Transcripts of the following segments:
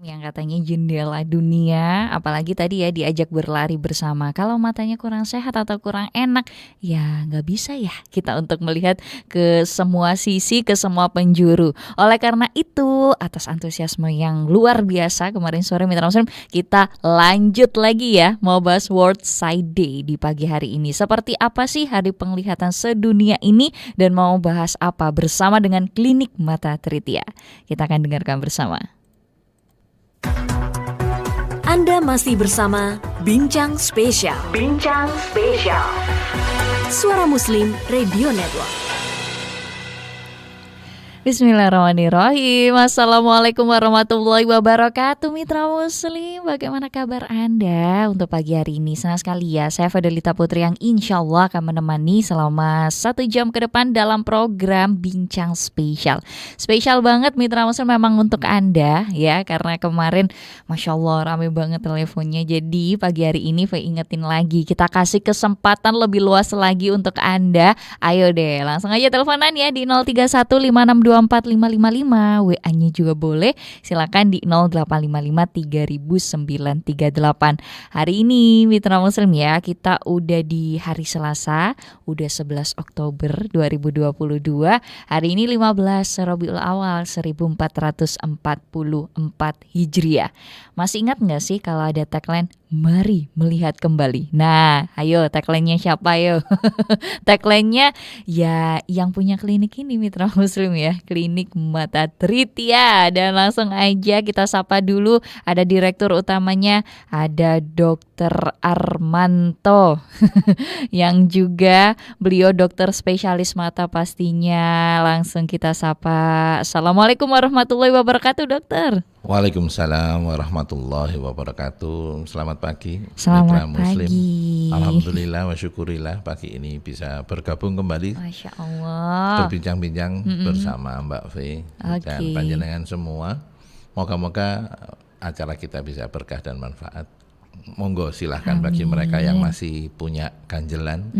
yang katanya jendela dunia, apalagi tadi ya diajak berlari bersama. Kalau matanya kurang sehat atau kurang enak, ya nggak bisa ya kita untuk melihat ke semua sisi, ke semua penjuru. Oleh karena itu, atas antusiasme yang luar biasa kemarin sore Mitra Muslim, kita lanjut lagi ya, mau bahas World Sight Day di pagi hari ini. Seperti apa sih hari penglihatan sedunia ini dan mau bahas apa bersama dengan Klinik Mata Tritia. Kita akan dengarkan bersama. Anda masih bersama Bincang Spesial. Bincang Spesial. Suara Muslim Radio Network. Bismillahirrahmanirrahim. Assalamualaikum warahmatullahi wabarakatuh. Mitra Muslim, bagaimana kabar Anda untuk pagi hari ini? Senang sekali ya, saya Fidelita Putri yang insya Allah akan menemani selama 1 jam ke depan dalam program Bincang Spesial. Spesial banget Mitra Muslim memang untuk Anda ya, karena kemarin Masya Allah rame banget teleponnya. Jadi pagi hari ini saya ingetin lagi, kita kasih kesempatan lebih luas lagi untuk Anda. Ayo deh langsung aja teleponan ya di 0315624555, WA-nya juga boleh, silakan di 0855300938. Hari ini Mitra Muslim ya, kita udah di hari Selasa, udah 11 Oktober 2022. Hari ini 15 Rabiul Awal 1444 Hijriah. Masih ingat gak sih kalau ada tagline mari melihat kembali? Nah, ayo tagline-nya siapa yo? Tagline-nya ya yang punya klinik ini Mitra Muslim ya, Klinik Mata Tritia. Dan langsung aja kita sapa dulu, ada direktur utamanya, ada Dokter Armanto yang juga beliau dokter spesialis mata pastinya. Langsung kita sapa. Assalamualaikum warahmatullahi wabarakatuh dokter. Waalaikumsalam warahmatullahi wabarakatuh. Selamat pagi. Selamat Muslim. pagi. Alhamdulillah wa syukurillah pagi ini bisa bergabung kembali. Masya Allah. Berbincang-bincang bersama Mbak V dan panjenengan semua. Moga-moga acara kita bisa berkah dan manfaat. Monggo silahkan bagi mereka yang masih punya ganjelan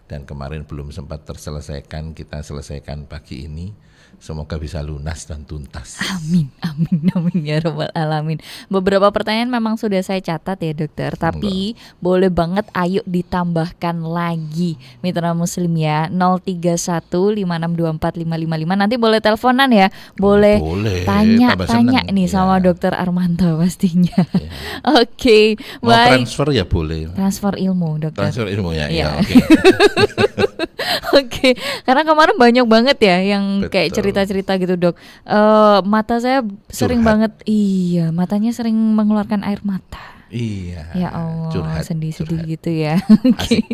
dan kemarin belum sempat terselesaikan, kita selesaikan pagi ini. Semoga bisa lunas dan tuntas. Amin, amin, amin ya Rabbal Alamin. Beberapa pertanyaan memang sudah saya catat ya dokter, tapi boleh banget ayo ditambahkan lagi Mitra Muslim ya, 0315624555. Nanti boleh teleponan ya, boleh tanya nih ya, sama dokter Armanto pastinya. Ya. Oke, mau baik. Transfer ya boleh. Transfer ilmu dokter. Transfer ilmu ya, ya. Oke. Oke, karena kemarin banyak banget ya yang kayak cerita-cerita gitu dok. Mata saya sering banget, iya matanya sering mengeluarkan air mata. Iya. Ya Allah, sedih-sedih gitu ya. Oke.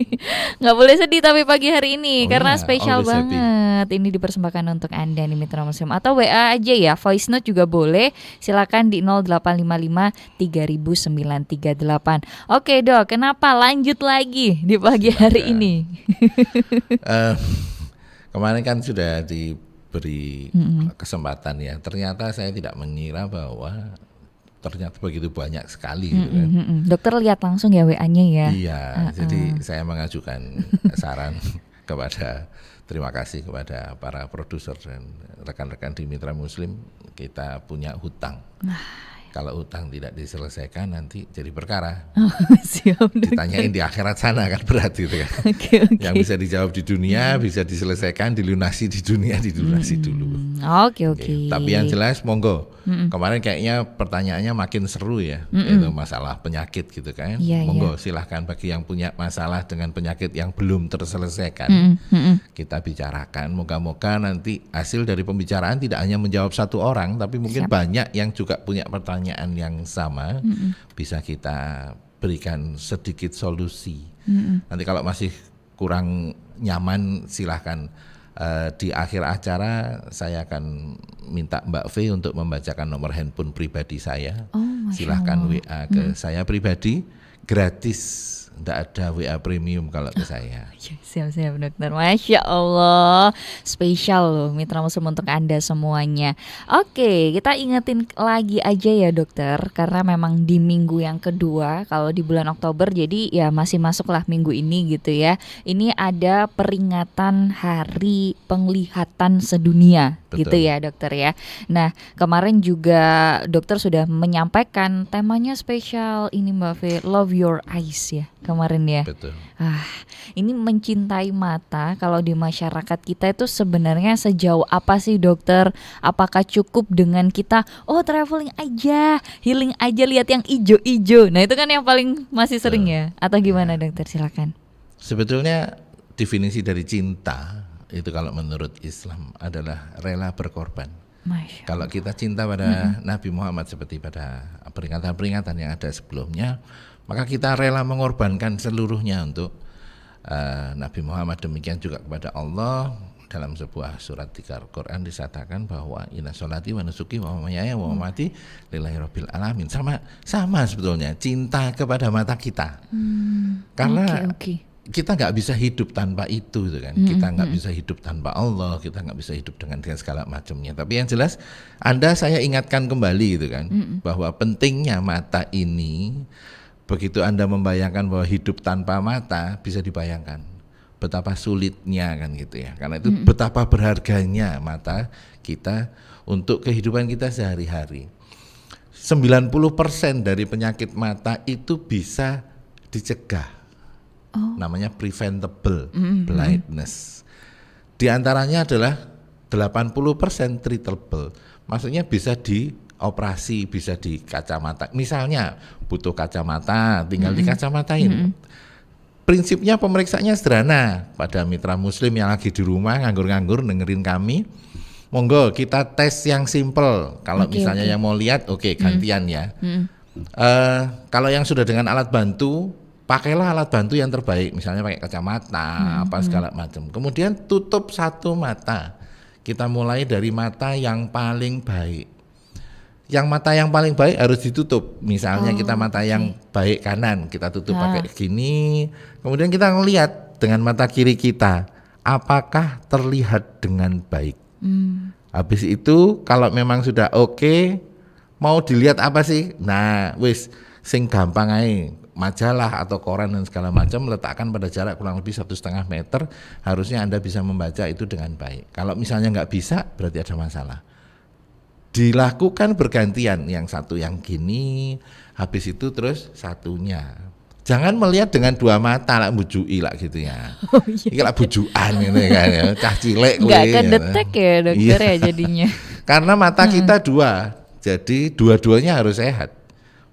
Nggak boleh sedih tapi pagi hari ini karena spesial banget. Happy. Ini dipersembahkan untuk Anda nih Mitra Muslim. Atau WA aja ya, voice note juga boleh. Silakan di 0855300938. Oke dok, kenapa lanjut lagi di pagi hari ini? Kemarin kan sudah diberi kesempatan ya. Ternyata saya tidak mengira bahwa ternyata begitu banyak sekali gitu kan. Dokter lihat langsung ya WA-nya ya. Iya, jadi saya mengajukan saran kepada, terima kasih kepada para produser dan rekan-rekan di Mitra Muslim, kita punya hutang. Kalau hutang tidak diselesaikan nanti jadi perkara. Siap, ditanyain di akhirat sana kan berat gitu kan. Okay. Yang bisa dijawab di dunia bisa diselesaikan, dilunasi di dunia, dilunasi dulu. Oke. Tapi yang jelas monggo. Kemarin kayaknya pertanyaannya makin seru ya, itu masalah penyakit gitu kan. Monggo silahkan bagi yang punya masalah dengan penyakit yang belum terselesaikan, kita bicarakan. Moga-moga nanti hasil dari pembicaraan tidak hanya menjawab satu orang, tapi mungkin banyak yang juga punya pertanyaan yang sama, bisa kita berikan sedikit solusi. Nanti kalau masih kurang nyaman silahkan di akhir acara saya akan minta Mbak V untuk membacakan nomor handphone pribadi saya. Silahkan WA ke saya pribadi, gratis. Tidak ada WA premium kalau ke saya. Siap-siap dokter. Masya Allah, spesial loh Mitra Muslim untuk Anda semuanya. Oke, kita ingetin lagi aja ya dokter, karena memang di minggu yang kedua kalau di bulan Oktober, jadi ya masih masuklah minggu ini gitu ya. Ini ada peringatan Hari Penglihatan Sedunia. gitu ya dokter ya. Nah kemarin juga dokter sudah menyampaikan temanya spesial ini Mbak Fe, Love Your Eyes ya kemarin ya. Betul. Ini mencintai mata kalau di masyarakat kita itu sebenarnya sejauh apa sih dokter? Apakah cukup dengan kita traveling aja, healing aja, lihat yang ijo-ijo? Nah itu kan yang paling masih sering ya. Atau gimana dokter, silakan. Sebetulnya definisi dari cinta itu kalau menurut Islam adalah rela berkorban. Kalau kita cinta pada Nabi Muhammad seperti pada peringatan-peringatan yang ada sebelumnya, maka kita rela mengorbankan seluruhnya untuk Nabi Muhammad. Demikian juga kepada Allah. Dalam sebuah surat di Al-Quran disatakan bahwa inna sholati wa nusuki wa mahyaya wa mamati lillahi rabbil alamin. Sama sebetulnya cinta kepada mata kita. Karena kita nggak bisa hidup tanpa itu kan. Kita nggak bisa hidup tanpa Allah, kita nggak bisa hidup dengan segala macamnya. Tapi yang jelas saya ingatkan kembali gitu kan, bahwa pentingnya mata ini. Begitu Anda membayangkan bahwa hidup tanpa mata, bisa dibayangkan betapa sulitnya kan gitu ya. Karena itu betapa berharganya mata kita untuk kehidupan kita sehari-hari. 90% dari penyakit mata itu bisa dicegah. Namanya preventable blindness. Di antaranya adalah 80% treatable. Maksudnya bisa dioperasi, bisa di kacamata. Misalnya butuh kacamata, tinggal dikacamatain. Prinsipnya pemeriksaannya sederhana. Pada mitra muslim yang lagi di rumah nganggur-nganggur dengerin kami, monggo kita tes yang simple. Kalau misalnya yang mau lihat, gantian ya. Kalau yang sudah dengan alat bantu, pakailah alat bantu yang terbaik, misalnya pakai kacamata, segala macam. Kemudian tutup satu mata. Kita mulai dari mata yang paling baik. Yang mata yang paling baik harus ditutup. Misalnya kita mata yang baik kanan, kita tutup pakai gini. Kemudian kita ngelihat dengan mata kiri kita, apakah terlihat dengan baik. Habis itu kalau memang sudah mau dilihat apa sih? Nah, sing gampang aja. Majalah atau koran dan segala macam letakkan pada jarak kurang lebih 1,5 meter, harusnya Anda bisa membaca itu dengan baik. Kalau misalnya nggak bisa, berarti ada masalah. Dilakukan bergantian, yang satu yang gini, habis itu terus satunya. Jangan melihat dengan dua mata lah bujui lah gitu ya. Ini lah bujuan gitu kan ya, cah cilik. Nggak akan detek ya dokter ya jadinya. Karena mata kita dua, jadi dua-duanya harus sehat.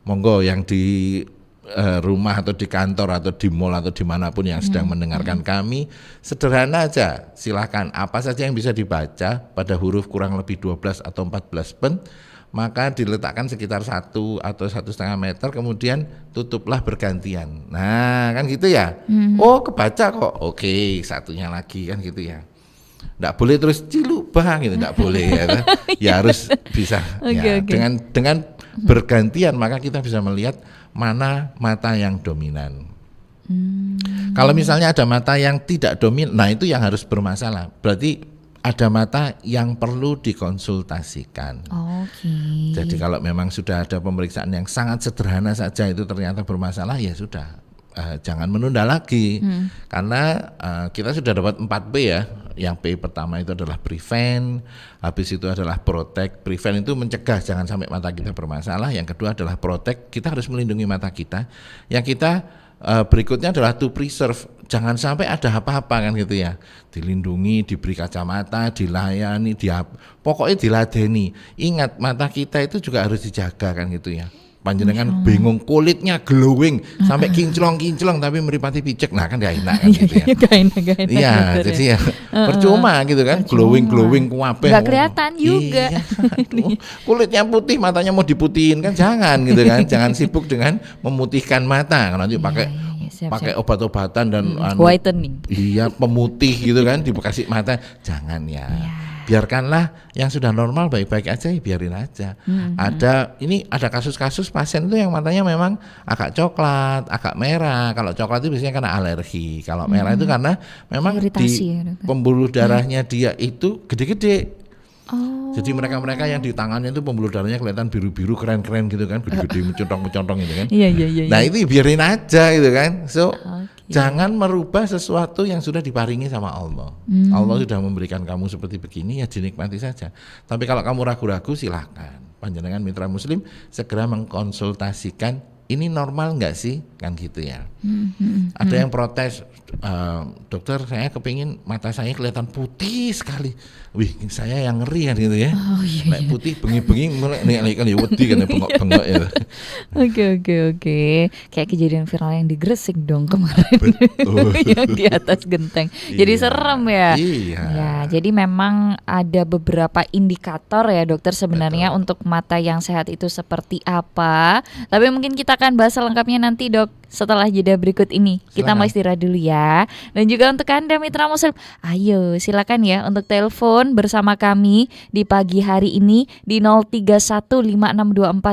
Monggo yang di rumah atau di kantor atau di mall atau dimanapun yang sedang mendengarkan kami, sederhana aja, silahkan apa saja yang bisa dibaca pada huruf kurang lebih 12 atau 14 pen, maka diletakkan sekitar 1 atau 1,5 meter, kemudian tutuplah bergantian. Nah kan gitu ya, kebaca kok, satunya lagi kan gitu ya. Nggak boleh terus cilubah gitu, nggak boleh ya. Ya harus bisa dengan bergantian, maka kita bisa melihat mana mata yang dominan. Kalau misalnya ada mata yang tidak dominan, nah itu yang harus bermasalah. Berarti ada mata yang perlu dikonsultasikan. Jadi kalau memang sudah ada pemeriksaan yang sangat sederhana saja itu ternyata bermasalah, ya sudah, jangan menunda lagi. Karena kita sudah dapat 4P ya. Yang P pertama itu adalah prevent, habis itu adalah protect. Prevent itu mencegah jangan sampai mata kita bermasalah. Yang kedua adalah protect, kita harus melindungi mata kita. Yang kita berikutnya adalah to preserve, jangan sampai ada apa-apa kan gitu ya. Dilindungi, diberi kacamata, dilayani, pokoknya diladeni. Ingat mata kita itu juga harus dijaga kan gitu ya. Panjenengan bingung kulitnya glowing sampai kinclong-kinclong tapi meripati picek, nah kan gak enak kan gitu ya. Gak enak. Iya, jadi ya percuma gitu kan, glowing kuape. Gak kelihatan juga. Iya, kulitnya putih, matanya mau diputihin kan jangan gitu kan. Jangan sibuk dengan memutihkan mata, nanti pakai obat-obatan dan whitening. Iya, pemutih gitu kan, dikasih mata, jangan ya. Biarkanlah yang sudah normal baik-baik aja, biarin aja. Ada kasus-kasus pasien itu yang matanya memang agak coklat, agak merah. Kalau coklat itu biasanya karena alergi. Kalau merah itu karena memang iritasi, di pembuluh darahnya dia itu gede-gede. Oh. Jadi mereka-mereka yang di tangannya itu pembuluh darahnya kelihatan biru-biru keren-keren gitu kan, gede-gede mencontong-mencontong gitu kan. Iya. Nah itu biarin aja gitu kan. So Okay. jangan merubah sesuatu yang sudah diparingi sama Allah. Allah sudah memberikan kamu seperti begini, ya dinikmati saja. Tapi kalau kamu ragu-ragu silahkan. Panjenengan mitra muslim segera mengkonsultasikan, ini normal nggak sih, kan gitu ya. Ada yang protes, dokter saya kepingin mata saya kelihatan putih sekali. Wih saya yang ngeri kan gitu ya. Nek putih bengi-bengi mulai nek kan ya wedi kan bengok-bengok ya. Oke. Kayak kejadian viral yang di Gresik dong kemarin. Betul. Yang di atas genteng. Jadi Iya. serem ya. Iya. Ya, jadi memang ada beberapa indikator ya dokter sebenarnya untuk mata yang sehat itu seperti apa. Tapi mungkin kita akan bahas selengkapnya nanti dok setelah jeda berikut ini. Kita mau istirahat dulu ya. Dan juga untuk Anda mitra muslim, ayo silakan ya untuk telepon bersama kami di pagi hari ini di 0315624555.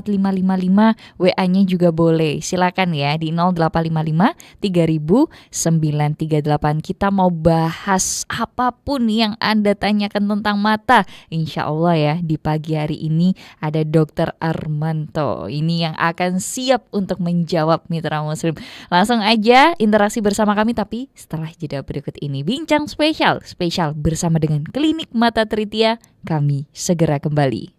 WA-nya juga boleh. Silakan ya di 0855 3000 938. Kita mau bahas apapun yang Anda tanyakan tentang mata. Insya Allah ya di pagi hari ini ada Dr. Armanto. Ini yang akan siap untuk menjawab mitra muslim. Langsung aja interaksi bersama kami, tapi setelah jeda berikut ini bincang spesial bersama dengan Klinik Mata Tritia. Kami segera kembali.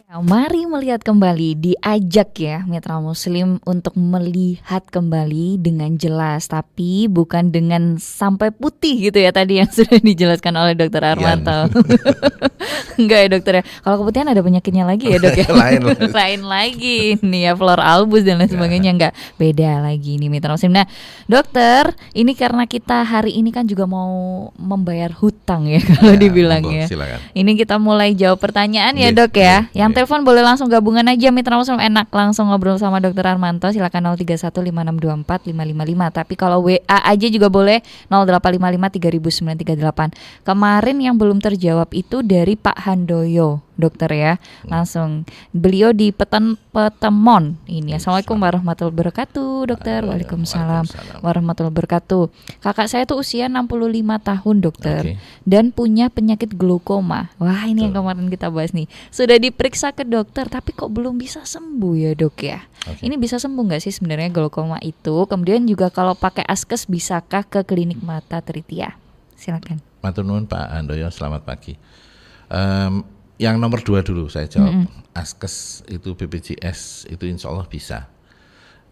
Mari melihat kembali, diajak ya Mitra Muslim untuk melihat kembali dengan jelas, tapi bukan dengan sampai putih gitu ya tadi yang sudah dijelaskan oleh Dokter Armanto. Enggak ya dokter ya, kalau keputihan ada penyakitnya lagi ya dok ya. Lain lagi nih ya, flor albus dan lain sebagainya, enggak, beda lagi nih Mitra Muslim. Nah dokter, ini karena kita hari ini kan juga mau membayar hutang ya kalau dibilang ya. Silakan. Ini kita mulai jawab pertanyaan ya dok ya. Yang telepon boleh langsung gabungan aja Mitra Muslim, enak langsung ngobrol sama Dokter Armanto, silakan 0315624 555. Tapi kalau WA aja juga boleh 0855 300938. Kemarin yang belum terjawab itu dari Pak Handoyo dokter ya, langsung beliau di Petemon ini. Assalamualaikum warahmatullahi wabarakatuh dokter. Waalaikumsalam warahmatullahi wabarakatuh. Kakak saya tuh usia 65 tahun dokter, dan punya penyakit glaukoma. Wah ini yang kemarin kita bahas nih. Sudah diperiksa ke dokter tapi kok belum bisa sembuh ya dok ya. Ini bisa sembuh nggak sih sebenarnya glaukoma itu? Kemudian juga kalau pakai askes bisakah ke klinik mata Tritia? Silakan. Matur nuwun Pak Handoyo, selamat pagi. Yang nomor 2 dulu saya jawab. Askes itu BPJS itu insya Allah bisa.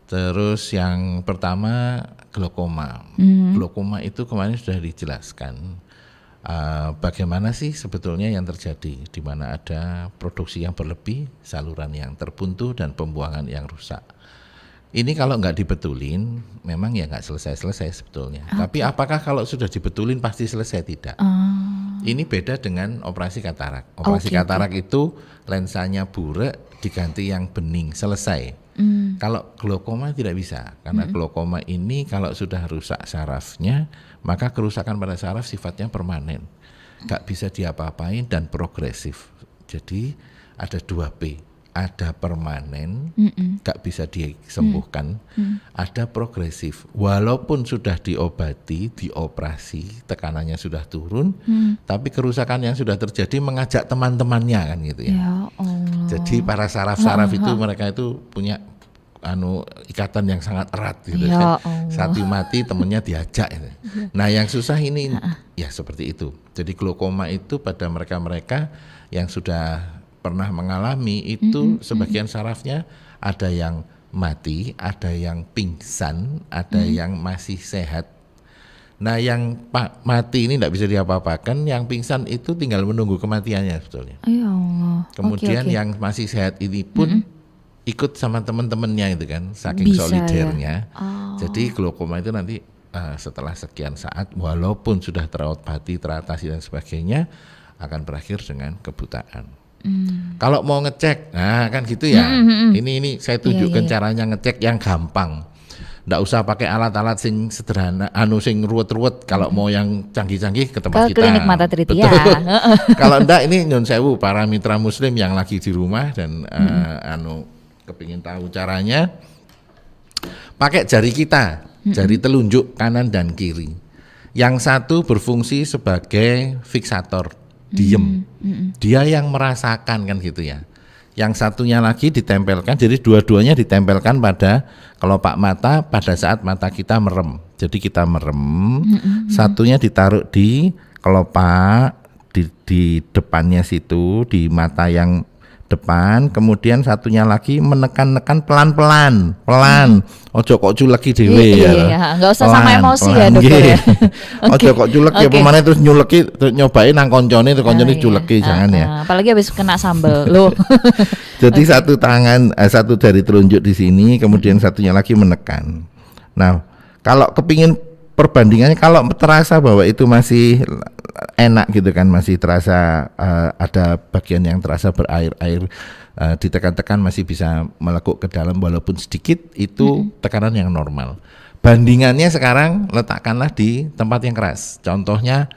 Terus yang pertama glaukoma. Glaukoma itu kemarin sudah dijelaskan bagaimana sih sebetulnya yang terjadi, di mana ada produksi yang berlebih, saluran yang terbuntu dan pembuangan yang rusak. Ini kalau nggak dibetulin, memang ya nggak selesai-selesai sebetulnya. Tapi apakah kalau sudah dibetulin pasti selesai? Tidak. Ini beda dengan operasi katarak. Operasi katarak itu lensanya burak diganti yang bening, selesai. Kalau glaukoma tidak bisa, karena glaukoma ini kalau sudah rusak sarafnya, maka kerusakan pada saraf sifatnya permanen, nggak bisa diapa-apain dan progresif. Jadi ada 2P, ada permanen, nggak bisa disembuhkan, ada progresif. Walaupun sudah diobati, dioperasi, tekanannya sudah turun, tapi kerusakan yang sudah terjadi mengajak teman-temannya kan gitu ya. Ya Allah. Jadi para saraf-saraf itu mereka itu punya ikatan yang sangat erat gitu ya kan. Satu mati temennya diajak gitu. Nah yang susah ini ya seperti itu. Jadi glaukoma itu pada mereka-mereka yang sudah pernah mengalami itu sebagian sarafnya ada yang mati, ada yang pingsan, ada yang masih sehat. Nah yang mati ini tidak bisa diapa-apakan, yang pingsan itu tinggal menunggu kematiannya sebetulnya. Ya Allah. Kemudian yang masih sehat ini pun ikut sama teman-temannya itu kan, saking bisa, solidernya. Ya? Jadi glaukoma itu nanti setelah sekian saat, walaupun sudah terobati, teratasi dan sebagainya, akan berakhir dengan kebutaan. Kalau mau ngecek, nah kan gitu ya. Ini saya tunjukkan caranya ngecek yang gampang. Nggak usah pakai alat-alat sing sederhana, sing ruwet-ruwet. Kalau mau yang canggih-canggih ke tempat kita. Klinik mata Tritia. Kalau enggak ini nyun sewu para mitra muslim yang lagi di rumah dan kepingin tahu caranya, pakai jari kita, jari telunjuk kanan dan kiri. Yang satu berfungsi sebagai fiksator, diem. Dia yang merasakan kan gitu ya. Yang satunya lagi ditempelkan, jadi dua-duanya ditempelkan pada kelopak mata pada saat mata kita merem. Jadi kita merem, satunya ditaruh di kelopak di depannya situ, di mata yang depan, kemudian satunya lagi menekan-nekan pelan-pelan, ojo kok culeki dhewe ya. Iya, nggak usah sama emosi ya dokter ya. Ojo kok culeki pemane terus nyuleki, terus nyobain nang koncone terus koncone culeki, jangan ya. Apalagi habis kena sambel loh. Jadi satu tangan, satu jari telunjuk di sini, kemudian satunya lagi menekan. Nah, kalau kepingin perbandingannya, kalau terasa bahwa itu masih enak gitu kan, masih terasa ada bagian yang terasa berair-air, ditekan-tekan masih bisa melekuk ke dalam walaupun sedikit, itu tekanan yang normal. Bandingannya sekarang letakkanlah di tempat yang keras, contohnya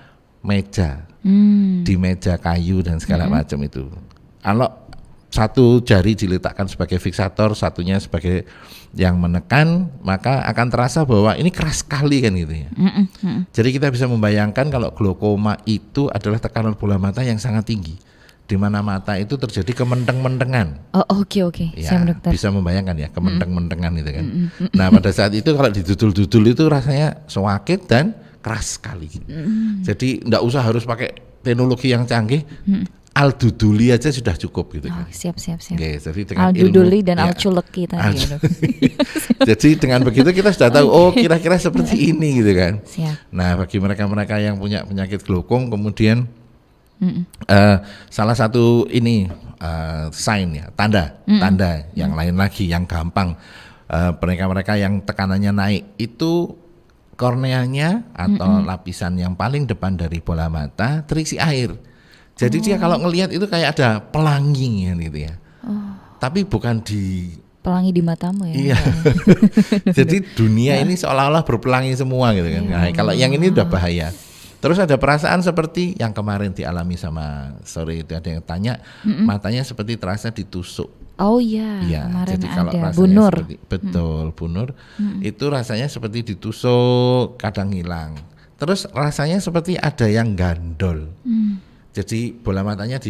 meja, di meja kayu dan segala macam itu. Kalau satu jari diletakkan sebagai fiksator, satunya sebagai yang menekan, maka akan terasa bahwa ini keras sekali kan gitu ya. Jadi kita bisa membayangkan kalau glaukoma itu adalah tekanan bola mata yang sangat tinggi, di mana mata itu terjadi kementeng-mentengan. Oke. Ya, bisa membayangkan ya, kementeng-mentengan itu kan. Nah pada saat itu kalau didudul-dudul itu rasanya sakit dan keras sekali. Jadi enggak usah harus pakai teknologi yang canggih. Al-Duduli aja sudah cukup gitu kan. Siap. Okay, jadi dengan Al-Duduli ilmu, dan Al-Culeki tadi. Jadi dengan begitu kita sudah tahu kira-kira seperti ini gitu kan. Siap. Nah, bagi mereka-mereka yang punya penyakit glaukoma kemudian salah satu ini sign ya, tanda yang lain lagi yang gampang, mereka-mereka yang tekanannya naik itu korneanya atau lapisan yang paling depan dari bola mata terisi air. Jadi dia kalau ngelihat itu kayak ada pelangi gitu ya. Tapi bukan di pelangi di matamu ya. Iya. Jadi dunia ini seolah-olah berpelangi semua gitu kan. Nah, kalau yang ini udah bahaya. Terus ada perasaan seperti yang kemarin dialami sama sore itu, ada yang tanya matanya seperti terasa ditusuk. Oh iya, kemarin jadi kalau ada bunur. Bunur. Itu rasanya seperti ditusuk, kadang hilang. Terus rasanya seperti ada yang gandol. Jadi bola matanya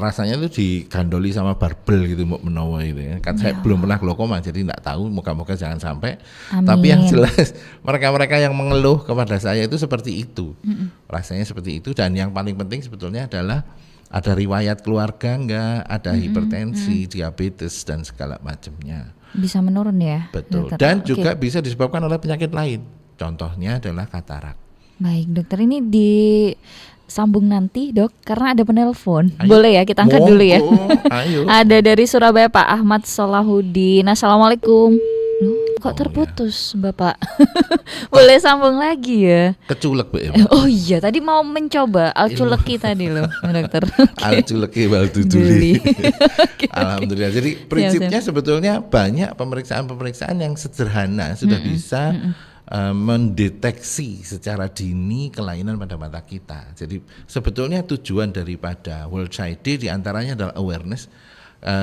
rasanya itu digandoli sama barbel gitu menawa gitu ya. Kan saya belum pernah glaukoma jadi enggak tahu, moga-moga jangan sampai. Amin. Tapi yang jelas mereka-mereka yang mengeluh kepada saya itu seperti itu. Rasanya seperti itu, dan yang paling penting sebetulnya adalah ada riwayat keluarga enggak, ada hipertensi, diabetes dan segala macamnya. Bisa menurun ya. Betul. Dokter. Dan juga bisa disebabkan oleh penyakit lain. Contohnya adalah katarak. Baik, dokter, ini disambung nanti, Dok, karena ada penelpon. Boleh ya kita angkat dulu ya. Ayo. Ada dari Surabaya Pak Ahmad Salahuddin. Assalamualaikum. Kok terputus Bapak? Boleh sambung lagi ya? Keculek Bu. Oh iya, tadi mau mencoba Al-Culeki tadi loh, dokter. Al-Culeki Wal-Duduli. Alhamdulillah. Jadi prinsipnya sebetulnya banyak pemeriksaan-pemeriksaan yang sederhana sudah bisa mendeteksi secara dini kelainan pada mata kita. Jadi sebetulnya tujuan daripada World Sight Day diantaranya adalah awareness,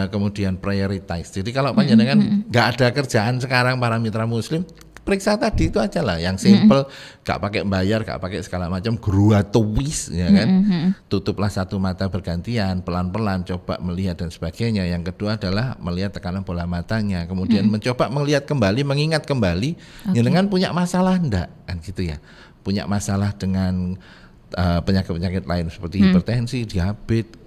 kemudian prioritize. Jadi kalau panjenengan nggak ada kerjaan sekarang para mitra muslim, periksa tadi itu aja lah, yang simple, nggak pakai bayar, nggak pakai segala macam, gratuis ya kan. Tutuplah satu mata bergantian, pelan-pelan coba melihat dan sebagainya. Yang kedua adalah melihat tekanan bola matanya, kemudian mencoba melihat kembali, mengingat kembali, dengan punya masalah enggak kan gitu ya, punya masalah dengan penyakit-penyakit lain seperti hipertensi, diabetes.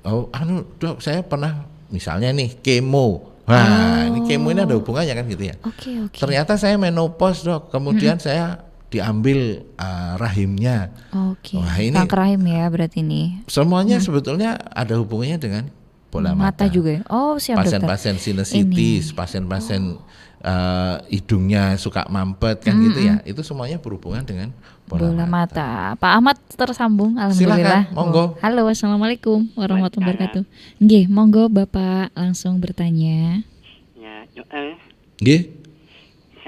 Dok, saya pernah misalnya nih kemo. Wah, ini kemo ini ada hubungannya kan gitu ya. Oke. Ternyata saya menopause, Dok. Kemudian saya diambil rahimnya. Oke. Wah, ini kanker rahim ya berarti ini. Semuanya sebetulnya ada hubungannya dengan bola mata juga. Oh, siap, dokter. Pasien-pasien sinusitis, pasien-pasien hidungnya suka mampet kan gitu ya. Itu semuanya berhubungan dengan bola mata. Pak Ahmad tersambung, alhamdulillah. Silakan, monggo. Halo, assalamualaikum warahmatullahi wabarakatuh. Nggih, monggo Bapak langsung bertanya. Ya, Nggih.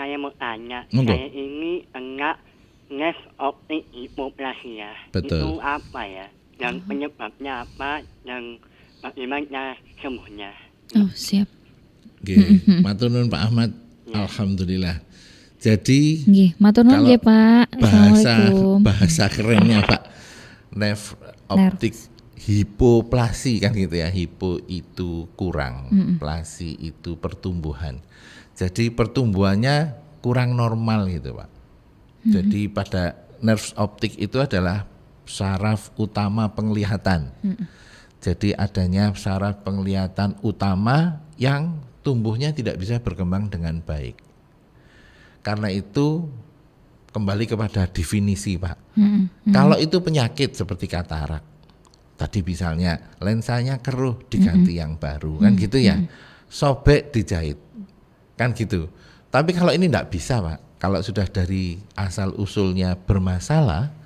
saya mau tanya, Monggo. saya ini enggak nerve optic hipoplasia. Betul. Itu apa ya? Dan penyebabnya apa? Dan bagaimana sembuhnya? Oh, siap. Nggih, matur nuwun Pak Ahmad. Alhamdulillah. Jadi Nggih, matur nuwun nggih, Pak. Assalamualaikum. bahasa kerennya Pak, nerve optic hipoplasi kan gitu ya. Hipo itu kurang, plasi itu pertumbuhan. Jadi pertumbuhannya kurang normal gitu Pak. Jadi pada nerve optic itu adalah saraf utama penglihatan. Jadi adanya saraf penglihatan utama yang tumbuhnya tidak bisa berkembang dengan baik. Karena itu kembali kepada definisi Pak. Kalau itu penyakit seperti katarak, tadi misalnya lensanya keruh diganti yang baru kan gitu ya, sobek dijahit kan gitu. Tapi kalau ini enggak bisa Pak, kalau sudah dari asal usulnya bermasalah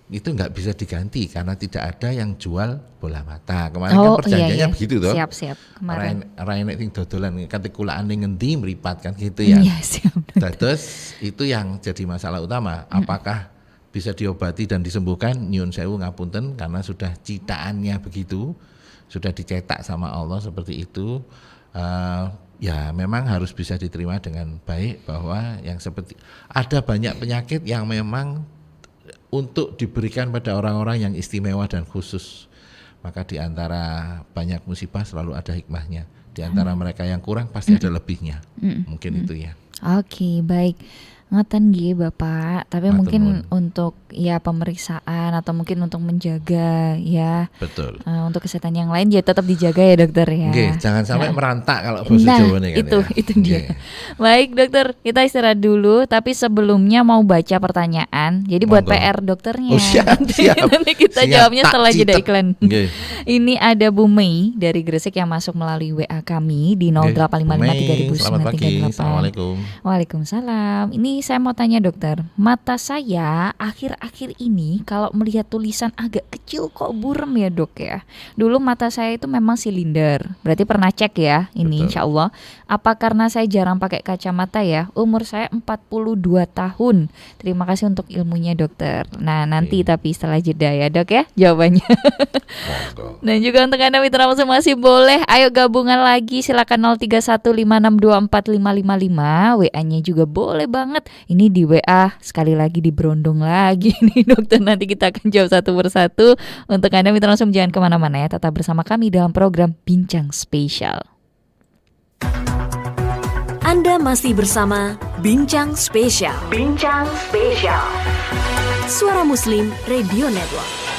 itu enggak bisa diganti karena tidak ada yang jual bola mata. Kemarin kan perjanjiannya begitu toh. Siap kemarin. Rai nek sing dodolan kate kulaane ngendi mripat kan gitu ya. Iya, siap. Terus itu yang jadi masalah utama. Apakah bisa diobati dan disembuhkan? Nyun sewu ngapunten karena sudah citaannya begitu, sudah dicetak sama Allah seperti itu. Ya memang harus bisa diterima dengan baik bahwa yang seperti ada banyak penyakit yang memang untuk diberikan pada orang-orang yang istimewa dan khusus. Maka di antara banyak musibah selalu ada hikmahnya. Di antara mereka yang kurang pasti ada lebihnya. Mungkin itu ya. Oke, baik. Ngoten nggih Bapak, tapi Matur mungkin nuwun. untuk ya pemeriksaan atau mungkin untuk menjaga ya. Betul. Untuk kesehatan yang lain ya tetap dijaga ya dokter ya. Jangan sampai merantak kalau bahasa Jawa nih kan. Itu dia. Baik dokter, kita istirahat dulu tapi sebelumnya mau baca pertanyaan. Jadi buat PR dokternya. Siap. Nanti kita jawabnya setelah jeda iklan. Ini ada Bu Mei dari Gresik yang masuk melalui WA kami di 0855 Selamat pagi. Assalamualaikum. Waalaikumsalam. Ini saya mau tanya dokter, mata saya akhir-akhir ini kalau melihat tulisan agak kecil kok burem ya dok ya. Dulu mata saya itu memang silinder, berarti pernah cek ya ini. Insya Allah. Apa karena saya jarang pakai kacamata ya? Umur saya 42 tahun. Terima kasih untuk ilmunya dokter. Nah nanti tapi setelah jeda ya dok ya jawabannya. Dan juga untuk Anda mitra masih boleh, ayo gabungan lagi silakan 0315624555. WA-nya juga boleh banget. Ini di WA sekali lagi diberondong lagi nih dokter. Nanti kita akan jawab satu persatu. Untuk Anda mitra langsung jangan kemana-mana ya. Tetap bersama kami dalam program Bincang Spesial. Anda masih bersama Bincang Spesial. Bincang Spesial. Suara Muslim Radio Network.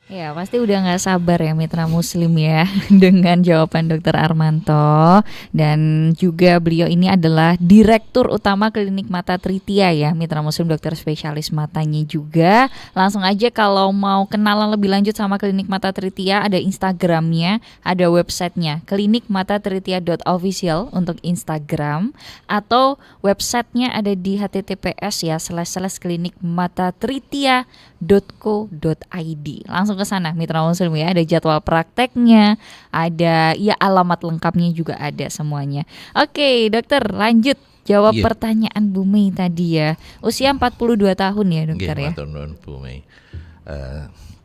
Ya pasti udah gak sabar ya mitra muslim ya dengan jawaban dokter Armanto. Dan juga beliau ini adalah Direktur Utama Klinik Mata Tritia ya mitra muslim, dokter spesialis matanya juga. Langsung aja kalau mau kenalan lebih lanjut sama Klinik Mata Tritia, ada Instagramnya, ada websitenya klinikmatatritia.official untuk Instagram. Atau websitenya ada di https://klinikmatatritia.co.id. Langsung ke sana mitra muslim ya, ada jadwal prakteknya, ada ya alamat lengkapnya juga ada semuanya. Oke dokter, lanjut jawab pertanyaan Bu Mei tadi ya. Usia 42 tahun ya dokter ya. Matur nuwun Bu Mei.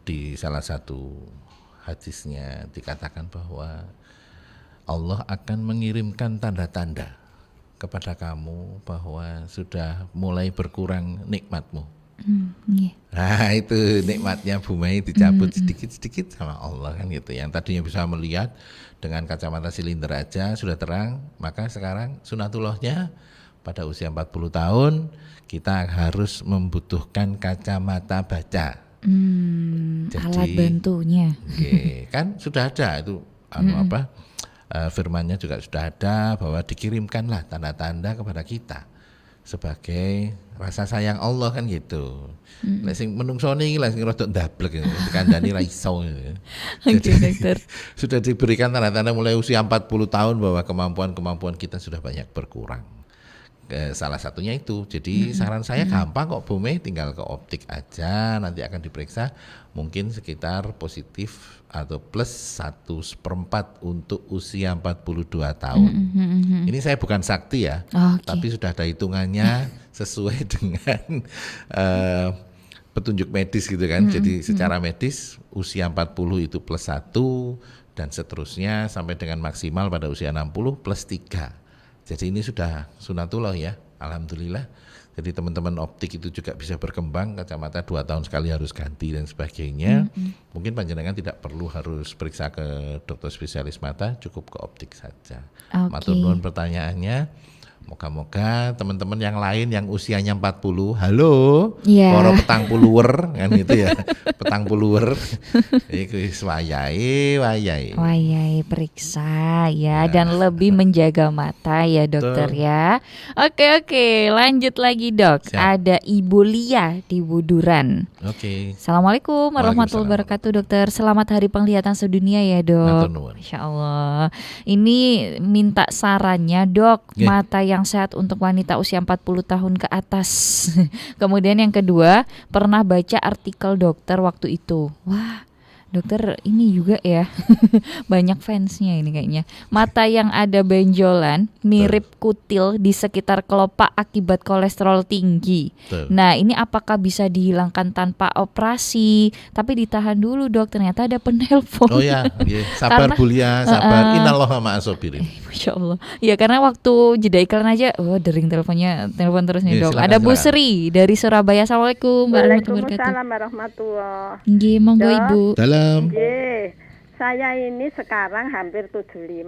Di salah satu hadisnya dikatakan bahwa Allah akan mengirimkan tanda-tanda kepada kamu bahwa sudah mulai berkurang nikmatmu. Nah itu nikmatnya Bu Mei dicabut sedikit-sedikit sama Allah kan gitu. Yang tadinya bisa melihat dengan kacamata silinder aja sudah terang, maka sekarang sunatullahnya pada usia 40 tahun kita harus membutuhkan kacamata baca. Jadi, alat bantunya. Kan sudah ada itu firmannya juga sudah ada bahwa dikirimkanlah tanda-tanda kepada kita sebagai rasa sayang Allah kan gitu. Lek sing menungsone iki lek sing rada ndablek dikandani ra iso. Jadi sudah diberikan tanda-tanda mulai usia 40 tahun bahwa kemampuan-kemampuan kita sudah banyak berkurang. Salah satunya itu. Jadi saran saya gampang kok Bu Mei, tinggal ke optik aja, nanti akan diperiksa mungkin sekitar positif atau plus 1/4 untuk usia 42 tahun. Ini saya bukan sakti ya, tapi sudah ada hitungannya sesuai dengan petunjuk medis gitu kan. Jadi secara medis usia 40 itu plus 1 dan seterusnya sampai dengan maksimal pada usia 60 plus 3. Jadi ini sudah sunatullah ya, alhamdulillah. Jadi teman-teman optik itu juga bisa berkembang, kacamata 2 tahun sekali harus ganti dan sebagainya. Mungkin panjenengan tidak perlu harus periksa ke dokter spesialis mata, cukup ke optik saja. Matur nuwun pertanyaannya. Moga-moga teman-teman yang lain yang usianya 40, halo, para petang puluwer kan gitu ya, petang puluwer, iku wayahe periksa ya, dan lebih menjaga mata ya dokter ya. Oke, lanjut lagi dok. Siap. Ada Ibu Lia di Buduran. Assalamualaikum warahmatullahi wabarakatuh dokter. Selamat Hari Penglihatan Sedunia ya dok. Masya Allah. Ini minta sarannya dok, mata yang sehat untuk wanita usia 40 tahun ke atas. Kemudian yang kedua, pernah baca artikel dokter waktu itu. Wah, dokter ini juga ya banyak fansnya ini kayaknya. Mata yang ada benjolan mirip kutil di sekitar kelopak akibat kolesterol tinggi. Nah ini apakah bisa dihilangkan tanpa operasi? Tapi ditahan dulu dok, ternyata ada penelpon. Oh ya, sabar Bulia, sabar. Innallaha ma'as-sabirin. Masya Allah. Ya karena waktu jeda iklan aja, dering telepon terus nih dok. Ada Bu Sri dari Surabaya. Assalamualaikum Waalaikumsalam warahmatullahi wabarakatuh. Nggih, monggo Ibu. Saya ini sekarang hampir 75.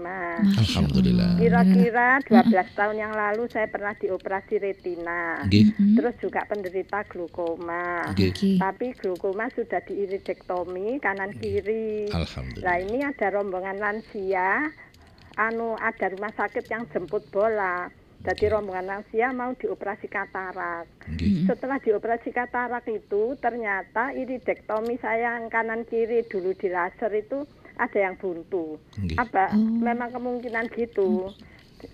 Alhamdulillah. Kira-kira 12 tahun yang lalu saya pernah dioperasi retina. Terus juga penderita glaukoma. Tapi glaukoma sudah diiridektomi kanan kiri. Alhamdulillah. Nah, ini ada rombongan lansia, ada rumah sakit yang jemput bola. Jadi rombongan lansia mau dioperasi katarak. Setelah dioperasi katarak itu ternyata iridektomi saya yang kanan kiri dulu di laser itu ada yang buntu. Memang kemungkinan gitu.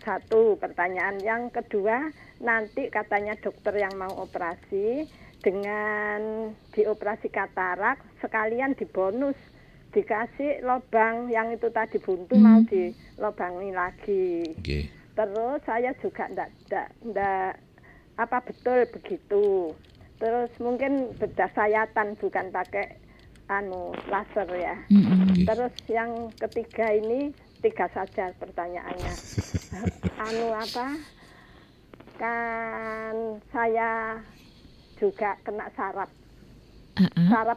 Satu pertanyaan. Yang kedua, nanti katanya dokter yang mau operasi dengan dioperasi katarak sekalian dibonus dikasih lobang yang itu tadi buntu mau dilobangi lagi. Terus saya juga enggak betul begitu. Terus mungkin bedah sayatan bukan pakai laser ya. Terus yang ketiga ini 3 saja pertanyaannya. Kan saya juga kena saraf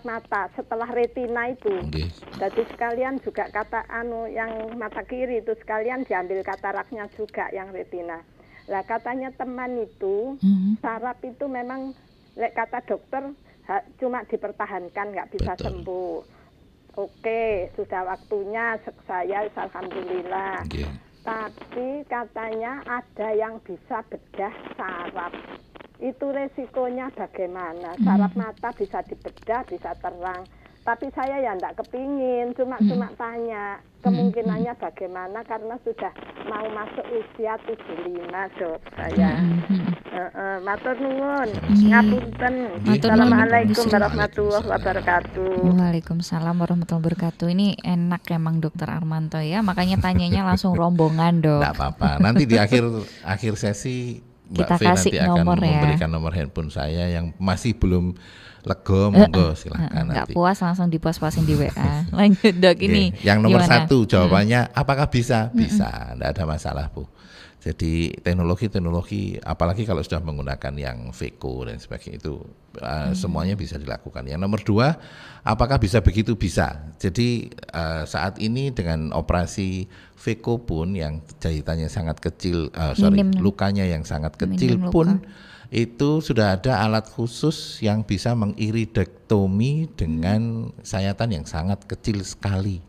mata setelah retina itu. Jadi sekalian juga yang mata kiri itu sekalian diambil kataraknya juga yang retina. Lah katanya teman itu saraf itu memang kata dokter cuma dipertahankan, nggak bisa sembuh. Oke, sudah waktunya saya alhamdulillah. Tapi katanya ada yang bisa bedah saraf. Itu resikonya bagaimana? Saraf mata bisa dibedah, bisa terang. Tapi saya ya enggak kepingin, cuma tanya kemungkinannya bagaimana karena sudah mau masuk usia 75 dok saya. Matur nuwun, ngapunten. Assalamualaikum warahmatullahi wabarakatuh. Waalaikumsalam warahmatullahi wabarakatuh. Ini enak emang dokter Armanto ya, makanya tanyanya langsung rombongan dok. Enggak apa-apa, nanti di akhir sesi Mbak kita V kasih nanti akan nomor memberikan nomor handphone saya yang masih belum lego, monggo silakan Nggak nanti. puas langsung dipuas-puasin di WA. Lanjut dok, ini Yang nomor gimana? 1 jawabannya apakah bisa? Bisa, enggak ada masalah Bu. Jadi teknologi apalagi kalau sudah menggunakan yang VECO dan sebagainya itu semuanya bisa dilakukan. Yang nomor 2, apakah bisa begitu? Bisa. Jadi saat ini dengan operasi VECO pun yang jahitannya sangat kecil, lukanya yang sangat kecil pun itu sudah ada alat khusus yang bisa mengiridektomi dengan sayatan yang sangat kecil sekali.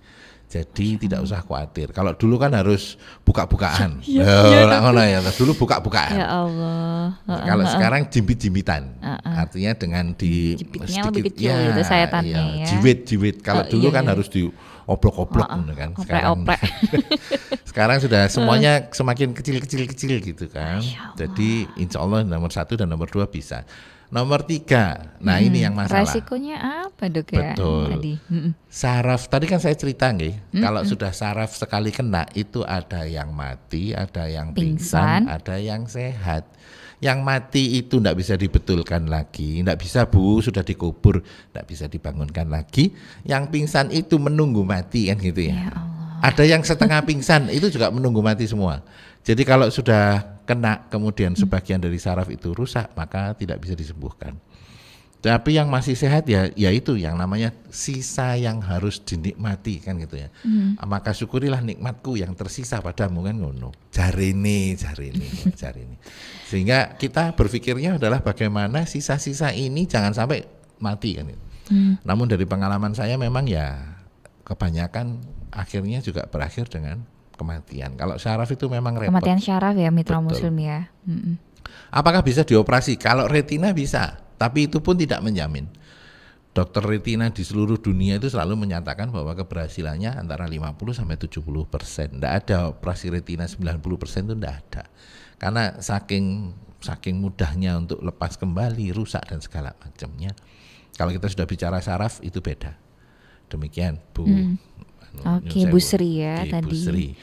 Jadi tidak usah khawatir. Kalau dulu kan harus buka-bukaan. Dulu buka-bukaan. Ya Allah. Kalau sekarang jimbit-jimbitan. Artinya dengan di jepitnya lebih kecil gitu sayatannya ya. Jiwit. Kalau dulu kan harus dioplok-oplok kan. Sekarang sudah semuanya semakin kecil-kecil gitu kan. Jadi insya Allah nomor 1 dan nomor 2 bisa. Nomor 3, nah ini yang masalah. Resikonya apa dok ya? Betul. Tadi. Saraf, tadi kan saya cerita kalau sudah saraf sekali kena itu ada yang mati, ada yang pingsan, ada yang sehat. Yang mati itu tidak bisa dibetulkan lagi, tidak bisa Bu, sudah dikubur, tidak bisa dibangunkan lagi. Yang pingsan itu menunggu mati kan gitu ya. Ada yang setengah pingsan itu juga menunggu mati semua. Jadi kalau sudah kena kemudian sebagian dari saraf itu rusak maka tidak bisa disembuhkan. Tapi yang masih sehat ya itu yang namanya sisa yang harus dinikmati kan gitu ya. Maka syukurilah nikmatku yang tersisa padamu kan ngono. Jarini. Sehingga kita berpikirnya adalah bagaimana sisa-sisa ini jangan sampai mati kan gitu. Namun dari pengalaman saya memang ya kebanyakan akhirnya juga berakhir dengan kematian. Kalau syaraf itu memang repot. Kematian syaraf ya mitra Betul. muslim ya. Apakah bisa dioperasi? Kalau retina bisa, tapi itu pun tidak menjamin. Dokter retina di seluruh dunia itu selalu menyatakan bahwa keberhasilannya antara 50-70%. Tidak ada operasi retina 90% itu tidak ada. Karena saking mudahnya untuk lepas kembali, rusak dan segala macamnya. Kalau kita sudah bicara saraf itu beda. Demikian Bu. Oke, Bu Sri ya tadi. Bu Sri.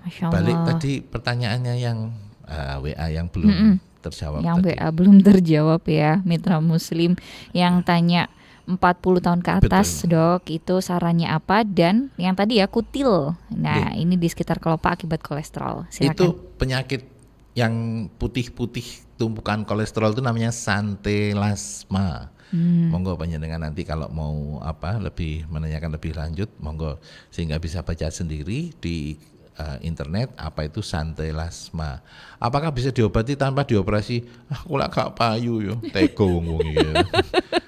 Masya Allah. Balik tadi pertanyaannya yang WA yang belum terjawab. Yang tadi. WA belum terjawab ya, mitra muslim yang tanya 40 tahun ke atas. Betul. Dok, itu sarannya apa? Dan yang tadi ya kutil. Nah, ini di sekitar kelopak akibat kolesterol. Silakan. Itu penyakit yang putih-putih tumpukan kolesterol itu namanya santelasma. Monggo panjenengan nanti kalau mau lebih menanyakan lebih lanjut, monggo sehingga bisa baca sendiri di internet apa itu santelasma. Apakah bisa diobati tanpa dioperasi? Aku lak gak payu yo, tega wong iki.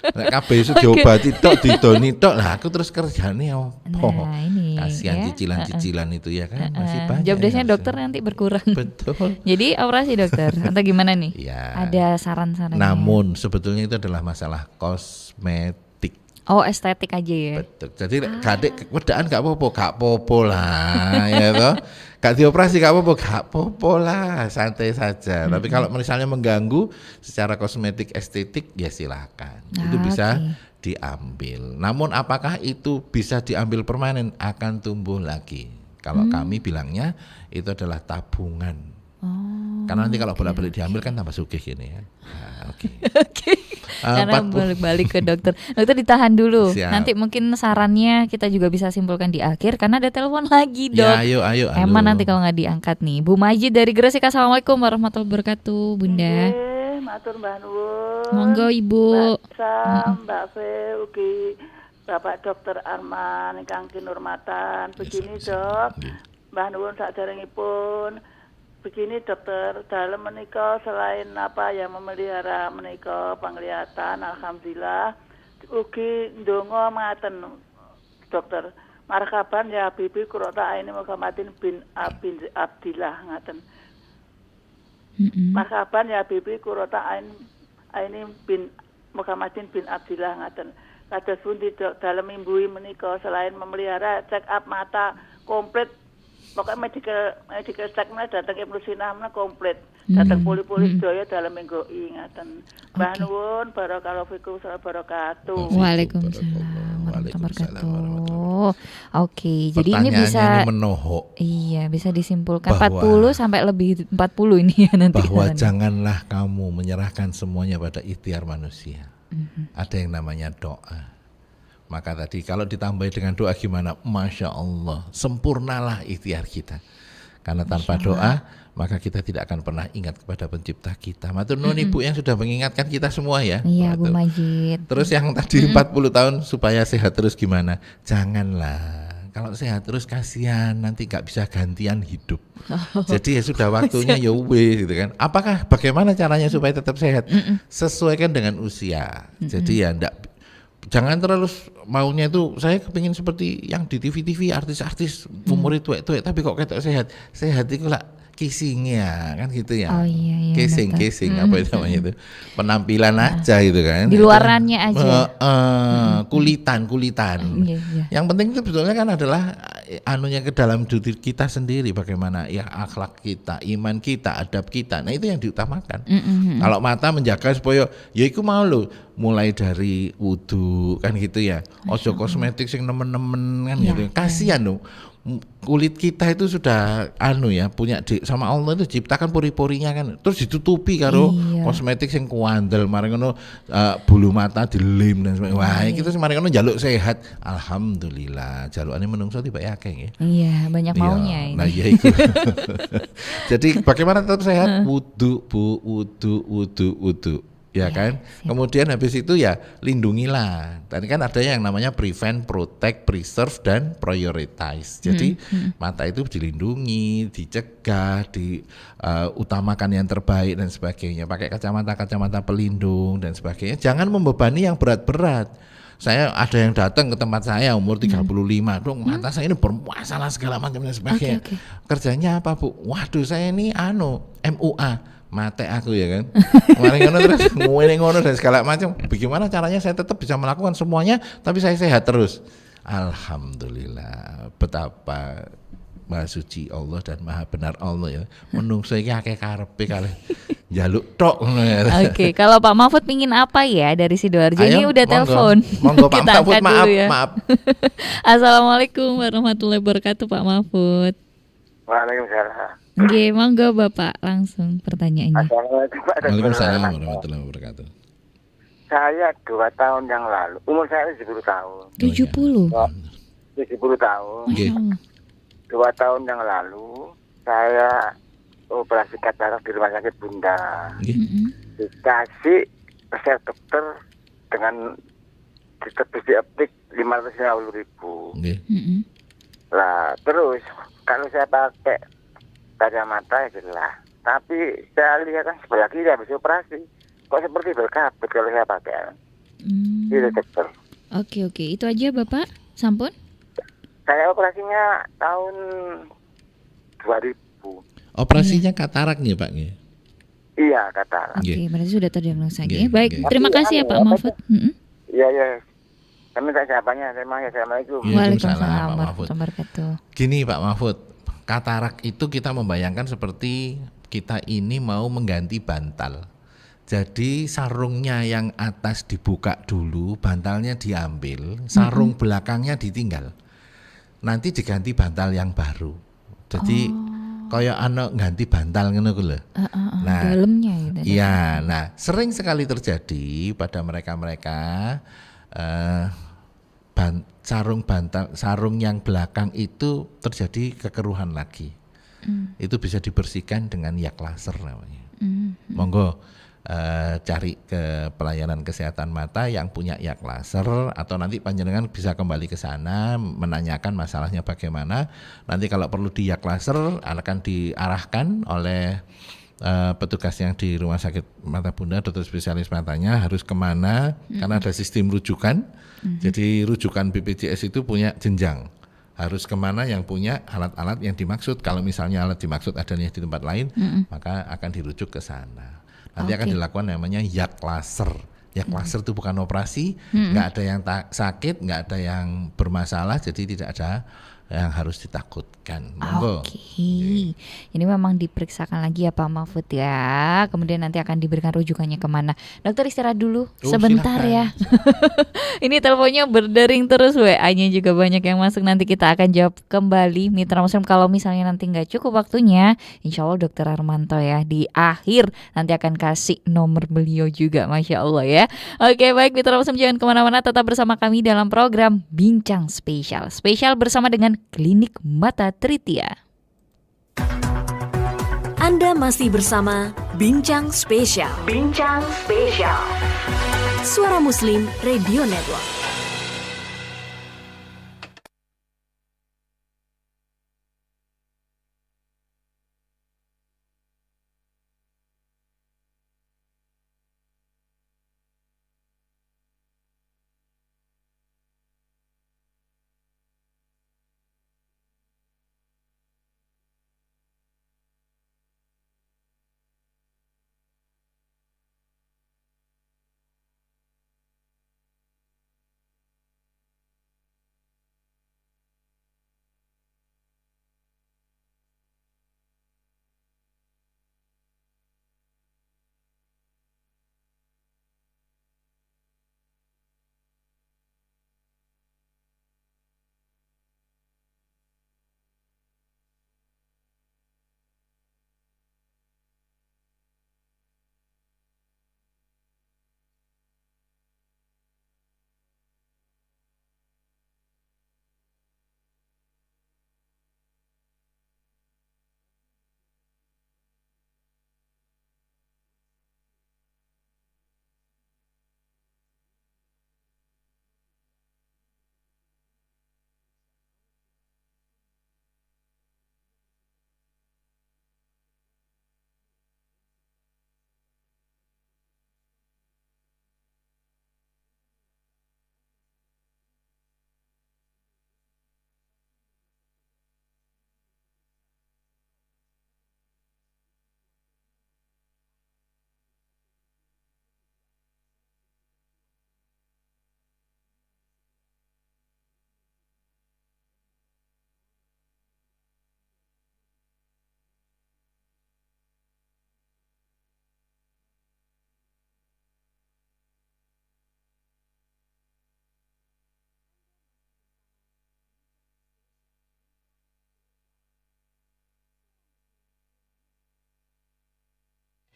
Nek kabeh iso diobati tok didoni tok, lah aku terus kerjane opo? Nah, ini kasihan ya. Cicilan-cicilan itu ya kan masih banyak. Job desk-nya dokter nanti berkurang. Betul. Jadi operasi dokter atau gimana nih? Ya. Ada saran-sarannya. Namun sebetulnya itu adalah masalah kosmetik. Oh, estetik aja ya. Betul. Jadi kadek wedaan gak apa-apa lah ya toh. Gak dioperasi gak apa-apa lah, santai saja. Tapi kalau misalnya mengganggu secara kosmetik estetik ya silakan. Itu bisa diambil. Namun apakah itu bisa diambil permanen? Akan tumbuh lagi. Kalau kami bilangnya itu adalah tabungan. Karena nanti kalau bolak-balik diambil kan tambah sugih gini ya. Nah, oke. Karena balik-balik ke dokter. Dokter ditahan dulu. Siap. Nanti mungkin sarannya kita juga bisa simpulkan di akhir karena ada telepon lagi, Dok. Ya, ayo. Emang nanti kalau nggak diangkat nih. Bu Majid dari Gresik, Assalamualaikum warahmatullahi wabarakatuh, Bunda. Matur Mbah Nuwun. Monggo Ibu. Mbak Fe ugi Bapak Dokter Arman ingkang kinurmatan. Begini Dok, Mbah Nuwun saderengipun. Begini dokter, dalam menika selain yang memelihara menika penglihatan, alhamdulillah ugi ndonga ngaten dokter. Marhaban ya Bibi Kurota ini Muhammadin bin Abdillah ngaten. Marhaban ya Bibi Kurota ini bin Muhammadin bin Abdillah ngaten. Kados pundi dalam imbui menika selain memelihara check up mata komplit. Pokoknya medical statement datang Ibnu Sina komplit. Datang poli-poli sedaya dalam minggu ingatan. Mbah Nuwun barakallahu fikum wabarakatuh. Waalaikumsalam warahmatullahi wabarakatuh. Oke, jadi ini bisa menohok. Iya, bisa disimpulkan 40 sampai lebih 40 ini ya nanti. Bahwa janganlah kamu menyerahkan semuanya pada ikhtiar manusia. Ada yang namanya doa. Maka tadi kalau ditambah dengan doa gimana? Masya Allah, sempurnalah ikhtiar kita. Karena tanpa doa, maka kita tidak akan pernah ingat kepada pencipta kita. Matur nuwun Ibu yang sudah mengingatkan kita semua ya. Iya, Bu Majid. Terus yang tadi 40 tahun supaya sehat terus gimana? Janganlah. Kalau sehat terus kasihan, nanti gak bisa gantian hidup. Jadi ya sudah waktunya ya wis gitu kan. Apakah bagaimana caranya supaya tetap sehat? Sesuaikan dengan usia. Jadi ya jangan terlalu maunya itu saya kepingin seperti yang di TV-TV artis-artis umur tuwek-tuwek tapi kok ketok sehat. Sehat itu lah kissingnya kan gitu ya. Oh iya, kissing apa itu namanya itu, penampilan aja gitu kan, di luarannya aja, kulitan. Iya. Yang penting itu sebetulnya kan adalah anunya ke dalam diri kita sendiri, bagaimana ya akhlak kita, iman kita, adab kita. Nah itu yang diutamakan. Kalau mata menjaga supaya ya iku mau lo mulai dari wudu kan gitu ya, ojo kosmetik sing nemen-nemen kan gitu. Kasihan lo, kulit kita itu sudah punya sama Allah itu ciptakan pori-porinya kan, terus ditutupi karo kosmetik sing kuandel, mari ngono bulu mata dilem dan sebagainya. Wah, kita mari ngono njaluk sehat. Alhamdulillah, jalukane menungso tiba akeh nggih. Iya, banyak maunya ini. Nah, iya itu. Jadi bagaimana tetap sehat? Wudu, Bu, wudu. Ya kan, kemudian habis itu ya lindungilah. Tadi kan ada yang namanya prevent, protect, preserve, dan prioritize. Jadi mata itu dilindungi, dicegah, diutamakan yang terbaik dan sebagainya. Pakai kacamata pelindung dan sebagainya. Jangan membebani yang berat-berat. Saya ada yang datang ke tempat saya umur 35, dong mata saya ini bermasalah segala macam dan sebagainya. Kerjanya apa Bu? Waduh saya ini MUA. Mate aku ya kan. Kemarin ngono terus ngono dan segala macam. Bagaimana caranya saya tetap bisa melakukan semuanya tapi saya sehat terus? Alhamdulillah. Betapa Maha suci Allah dan Maha benar Allah ya. Menungso iki akeh karepe kalih njaluk tok ngono ya. Oke, kalau Pak Mahfud pingin apa ya dari Sidoarjo? Ini udah telepon. Monggo Pak Mahfud, maaf. Assalamualaikum warahmatullahi wabarakatuh Pak Mahfud. Waalaikumsalam. Oke, monggo Bapak langsung pertanyaannya. Waalaikumsalam warahmatullahi wabarakatuh. Saya 2 tahun yang lalu, umur saya 70 tahun. 70? 70 tahun. Masya Allah. 2 tahun yang lalu, saya operasi katarak di rumah sakit Bunda. Dikasih resep dokter dengan ditebus di optik 550.000. Lah, terus kalau saya pakai kacamata ya jelas. Tapi saya lihat kan sebelah kiri habis operasi. Kok seperti berkabut kalau saya pakai. Itu dokter. Oke, itu aja Bapak. Sampun? Saya operasinya tahun 2000. Operasinya katarak nih Pak nih? Iya, katarak. Oke, berarti sudah terdiagnosa. Baik, terima kasih ya Pak Mahfud. Iya. Kami tak siapanya. Assalamualaikum. Waalaikumsalam warahmatullahi wabarakatuh. Gini Pak Mahfud, katarak itu kita membayangkan seperti kita ini mau mengganti bantal. Jadi sarungnya yang atas dibuka dulu, bantalnya diambil, sarung belakangnya ditinggal. Nanti diganti bantal yang baru. Jadi kayak ganti bantal ngono ku lho. Nah, dalamnya gitu. Iya, nah sering sekali terjadi pada mereka-mereka sarung yang belakang itu terjadi kekeruhan lagi. Itu bisa dibersihkan dengan yak laser namanya. Monggo cari ke pelayanan kesehatan mata yang punya yak laser, atau nanti panjenengan bisa kembali ke sana menanyakan masalahnya bagaimana. Nanti kalau perlu di yak laser akan diarahkan oleh petugas yang di rumah sakit mata Bunda, dokter spesialis matanya harus kemana, karena ada sistem rujukan. Jadi rujukan BPJS itu punya jenjang, harus kemana yang punya alat-alat yang dimaksud. Kalau misalnya alat dimaksud adanya di tempat lain, maka akan dirujuk ke sana. Nanti akan dilakukan namanya yak laser. Yak laser itu bukan operasi, nggak ada yang sakit, nggak ada yang bermasalah, jadi tidak ada yang harus ditakutkan. Monggo. Oke. Ini memang diperiksakan lagi ya Pak Mahfud ya. Kemudian nanti akan diberikan rujukannya kemana. Dokter istirahat dulu sebentar silakan. ya. Ini teleponnya berdering terus, WA-nya juga banyak yang masuk. Nanti kita akan jawab kembali Mitra Muslim. Kalau misalnya nanti nggak cukup waktunya, insya Allah Dokter Armanto ya di akhir nanti akan kasih nomor beliau juga, Masya Allah ya. Oke baik Mitra Muslim, jangan kemana-mana, tetap bersama kami dalam program Bincang Spesial. Spesial bersama dengan Klinik Mata Tritia. Anda masih bersama Bincang Spesial. Bincang Spesial. Suara Muslim Radio Network.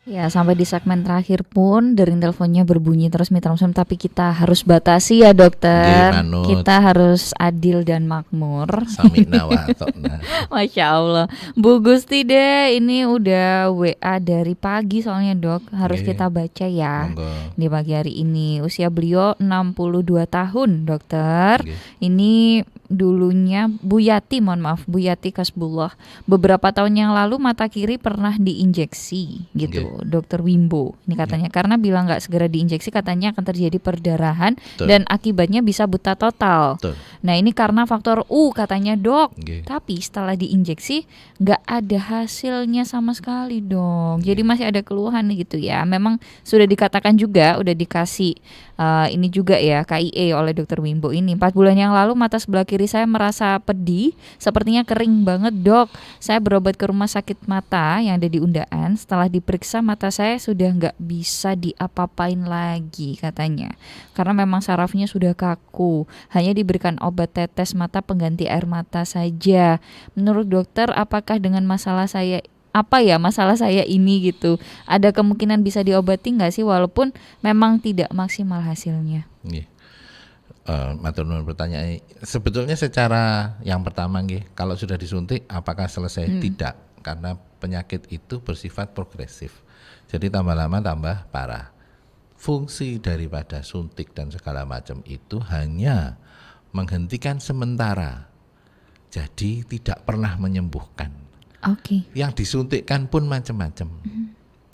Ya, sampai di segmen terakhir pun dering teleponnya berbunyi terus Mitra Muslim, tapi kita harus batasi ya dokter. Kita harus adil dan makmur. Samina wa atokna. Masya Allah. Bu Gusti deh, ini udah WA dari pagi soalnya dok, harus kita baca ya. Monggo. Di pagi hari ini. Usia beliau 62 tahun dokter. Ini dulunya Bu Yati, mohon maaf, Bu Yati Kasbullah. Beberapa tahun yang lalu mata kiri pernah diinjeksi gitu, Dokter Wimbo. Ini katanya karena bilang nggak segera diinjeksi katanya akan terjadi perdarahan dan akibatnya bisa buta total. Nah ini karena faktor U katanya dok. Tapi setelah diinjeksi nggak ada hasilnya sama sekali dok. Jadi masih ada keluhan gitu ya. Memang sudah dikatakan juga, udah dikasih ini juga ya KIE oleh Dokter Wimbo ini. 4 bulan yang lalu mata sebelah kiri saya merasa pedih, sepertinya kering banget dok. Saya berobat ke rumah sakit mata yang ada di Undaan. Setelah diperiksa mata saya sudah nggak bisa diapa-apain lagi katanya, karena memang sarafnya sudah kaku. Hanya diberikan obat tetes mata pengganti air mata saja. Menurut dokter, apakah dengan masalah saya ini gitu, ada kemungkinan bisa diobati nggak sih walaupun memang tidak maksimal hasilnya? Matur nuwun pertanyaan. Sebetulnya secara yang pertama kalau sudah disuntik apakah selesai? Tidak, karena penyakit itu bersifat progresif. Jadi tambah lama tambah parah. Fungsi daripada suntik dan segala macam itu hanya menghentikan sementara. Jadi tidak pernah menyembuhkan. Yang disuntikkan pun macam-macam.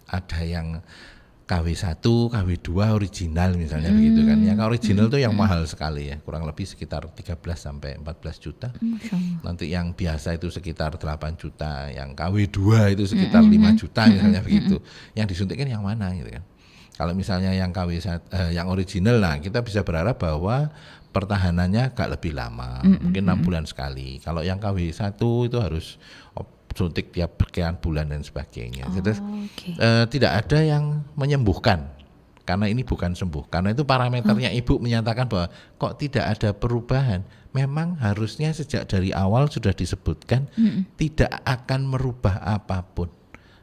Ada yang KW1, KW2 original misalnya begitu kan. Yang original itu yang mahal sekali ya, kurang lebih sekitar 13 sampai 14 juta. Nanti yang biasa itu sekitar 8 juta, yang KW2 itu sekitar 5 juta misalnya begitu. Yang disuntikkan yang mana gitu kan. Kalau misalnya yang yang original, nah kita bisa berharap bahwa pertahanannya agak lebih lama, mungkin 6 bulan sekali. Kalau yang KW1 itu harus suntik tiap sekian bulan dan sebagainya. Jadi tidak ada yang menyembuhkan, karena ini bukan sembuh. Karena itu parameternya ibu menyatakan bahwa kok tidak ada perubahan. Memang harusnya sejak dari awal sudah disebutkan tidak akan merubah apapun,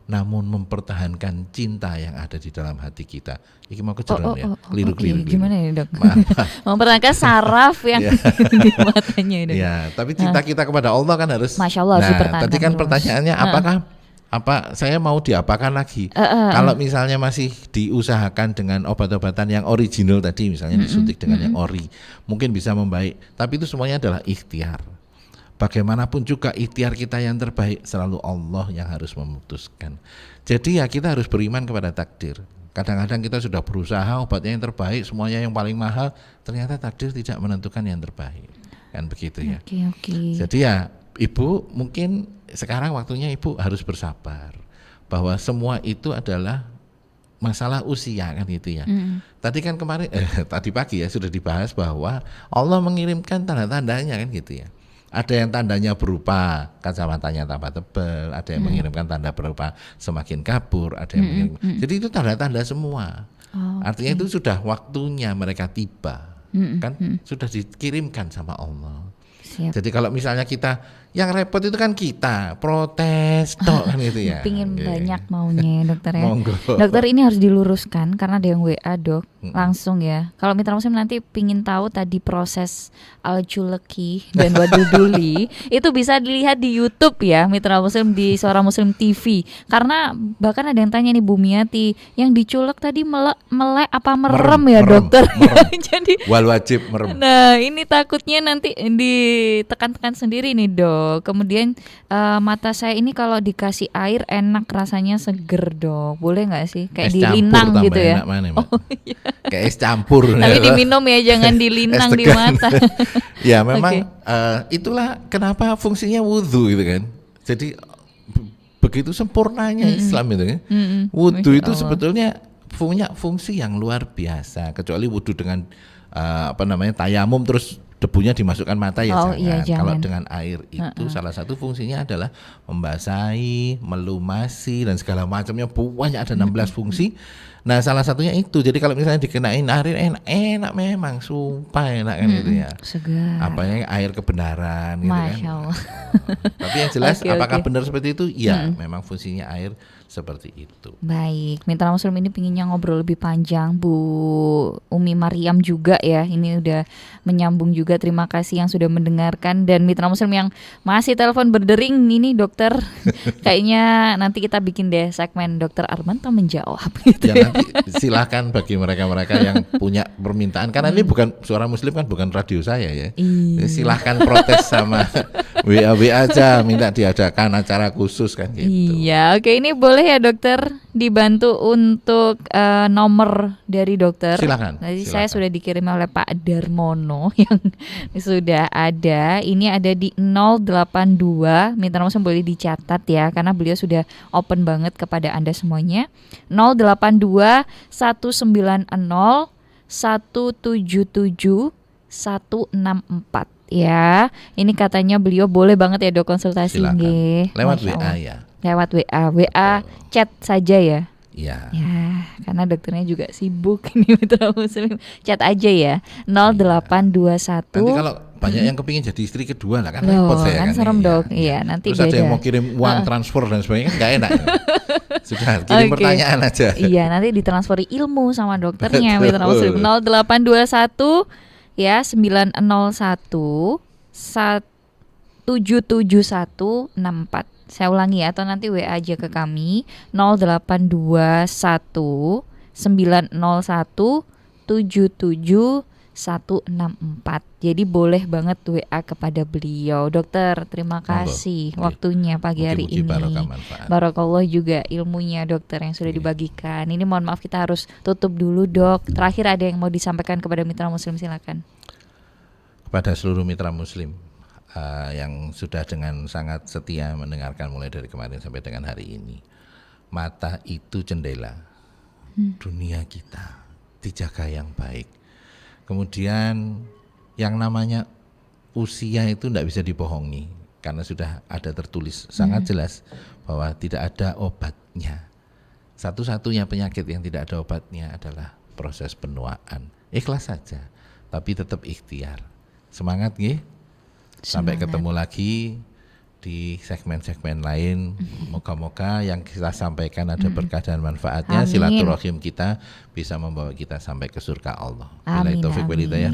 namun mempertahankan cinta yang ada di dalam hati kita. Ini mau kejeron ya, keliru-keliru. Gimana ya dok? Mempertahankan saraf yang di matanya dok. Ya, tapi cinta kita kepada Allah kan harus. Masya Allah harus dipertahankan. Tadi kan pertanyaannya apakah saya mau diapakan lagi? Kalau misalnya masih diusahakan dengan obat-obatan yang original tadi, misalnya disuntik dengan yang ori, mungkin bisa membaik. Tapi itu semuanya adalah ikhtiar. Bagaimanapun juga ikhtiar kita yang terbaik selalu Allah yang harus memutuskan. Jadi ya kita harus beriman kepada takdir. Kadang-kadang kita sudah berusaha obatnya yang terbaik, semuanya yang paling mahal, ternyata takdir tidak menentukan yang terbaik. Kan begitu ya. Jadi ya ibu mungkin sekarang waktunya ibu harus bersabar bahwa semua itu adalah masalah usia kan gitu ya. Tadi kan kemarin tadi pagi ya sudah dibahas bahwa Allah mengirimkan tanda-tandanya kan gitu ya. Ada yang tandanya berupa kacamatanya tambah tebal, ada yang mengirimkan tanda berupa semakin kabur, ada yang mengirim. Jadi itu tanda-tanda semua. Artinya itu sudah waktunya mereka tiba. Kan sudah dikirimkan sama Allah. Jadi kalau misalnya kita yang repot itu kan kita protes tok kan itu ya. Pingin banyak maunya dokter ya. Dokter ini harus diluruskan karena ada yang WA dok langsung ya. Kalau Mitra Muslim nanti pingin tahu tadi proses al-culeki dan waduduli itu bisa dilihat di YouTube ya Mitra Muslim di Suara Muslim TV. Karena bahkan ada yang tanya nih Bu Miati, yang diculek tadi melek apa merem ya dokter? Jadi wal wajib merem. Nah ini takutnya nanti ditekan-tekan sendiri nih dok. Kemudian mata saya ini kalau dikasih air enak rasanya seger dok. Boleh nggak sih? Kayak dilinang gitu ya? Iya. Kayak es campur. Tapi diminum ya, jangan dilinang di mata. Ya memang itulah kenapa fungsinya wudhu gitu kan. Jadi begitu sempurnanya Islam itu kan. Wudhu itu sebetulnya punya fungsi yang luar biasa. Kecuali wudhu dengan tayamum terus debunya dimasukkan mata ya jangan. Iya, jangan. Kalau dengan air itu salah satu fungsinya adalah membasahi, melumasi dan segala macamnya, banyak ada 16 fungsi. Nah salah satunya itu. Jadi kalau misalnya dikenain air enak memang, sumpah enak kan itu ya. Segar. Apanya air kebenaran gitu kan. Masya Allah. Tapi yang jelas apakah benar seperti itu? Iya, memang fungsinya air seperti itu. Baik, Mitra Muslim ini pinginnya ngobrol lebih panjang. Bu Umi Maryam juga ya, ini udah menyambung juga. Terima kasih yang sudah mendengarkan. Dan Mitra Muslim yang masih telepon berdering ini dokter, kayaknya nanti kita bikin deh segmen Dokter Armanto menjawab gitu ya. Nanti silakan bagi mereka-mereka yang punya permintaan, karena ini bukan Suara Muslim kan, bukan radio saya ya. Silahkan protes sama WA aja, minta diadakan acara khusus kan gitu. Iya, oke, ini boleh ya dokter dibantu untuk nomor dari dokter. Silakan. Tadi saya sudah dikirim oleh Pak Darmono yang sudah ada. Ini ada di 082. Mitra Muslim boleh dicatat ya, karena beliau sudah open banget kepada Anda semuanya. 082 190 177 164 ya. Ini katanya beliau boleh banget ya dok konsultasi. Lewat WA ya. Lewat WA chat saja ya. Iya. Ya, karena dokternya juga sibuk ini Mitra Muslim. Chat aja ya. 0821. Nanti kalau banyak yang kepingin jadi istri kedua lah kan repot saya kan. Serem dok. Iya, nanti terus beda. ada yang mau kirim uang transfer dan sebagainya kan gak enak. Sudah kirim pertanyaan aja. Iya, nanti ditransferi ilmu sama dokternya Mitra Muslim. 0821 ya 901 77164. Saya ulangi ya, atau nanti WA aja ke kami 0821 901 77164. Jadi boleh banget WA kepada beliau. Dokter, terima kasih waktunya pagi hari ini. Barakallah juga ilmunya dokter yang sudah dibagikan. Ini mohon maaf kita harus tutup dulu dok. Terakhir ada yang mau disampaikan kepada Mitra Muslim, silakan. Kepada seluruh Mitra Muslim yang sudah dengan sangat setia mendengarkan mulai dari kemarin sampai dengan hari ini. Mata itu jendela dunia kita, dijaga yang baik. Kemudian yang namanya usia itu tidak bisa dibohongi karena sudah ada tertulis sangat jelas bahwa tidak ada obatnya. Satu-satunya penyakit yang tidak ada obatnya adalah proses penuaan. Ikhlas saja, tapi tetap ikhtiar. Semangat nggih. Sampai ketemu lagi di segmen-segmen lain. Moga-moga yang kita sampaikan ada berkah dan manfaatnya. Silaturahim kita bisa membawa kita sampai ke surga Allah. Billahi taufiq wal hidayah.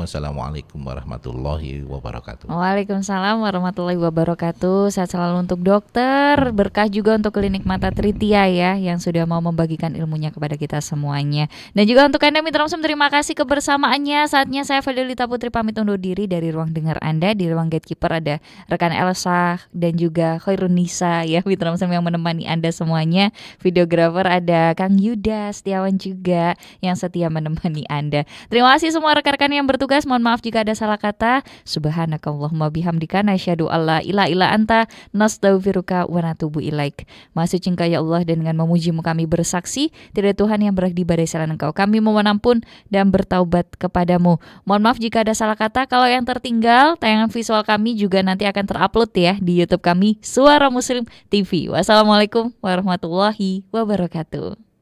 Wassalamualaikum warahmatullahi wabarakatuh. Waalaikumsalam warahmatullahi wabarakatuh. Sehat selalu untuk dokter. Berkah juga untuk klinik mata Tritia ya, yang sudah mau membagikan ilmunya kepada kita semuanya. Dan juga untuk Anda Mitra Muslim, terima kasih kebersamaannya. Saatnya saya Fidelita Putri pamit undur diri dari ruang dengar Anda. Di ruang gatekeeper ada rekan Elsa dan juga Khairun Nisa ya, Mitra Muslim yang menemani Anda semuanya. Videografer ada Kang Yuda Setiawan juga yang setia menemani Anda. Terima kasih semua rekan-rekan yang bertugas. Mohon maaf jika ada salah kata. Subhanakallahumma bihamdika nasyhadu alla ilaha illa anta nastaghfiruka wa natubu ilaik. Maha suci Engkau ya Allah, dan dengan memujimu kami bersaksi tidak ada Tuhan yang berhak diibadahi selain Engkau. Kami memohon ampun dan bertaubat kepadamu. Mohon maaf jika ada salah kata. Kalau yang tertinggal, tayangan visual kami juga nanti akan terupload ya di YouTube kami Suara Muslim TV. Wassalamualaikum warahmatullahi wabarakatuh.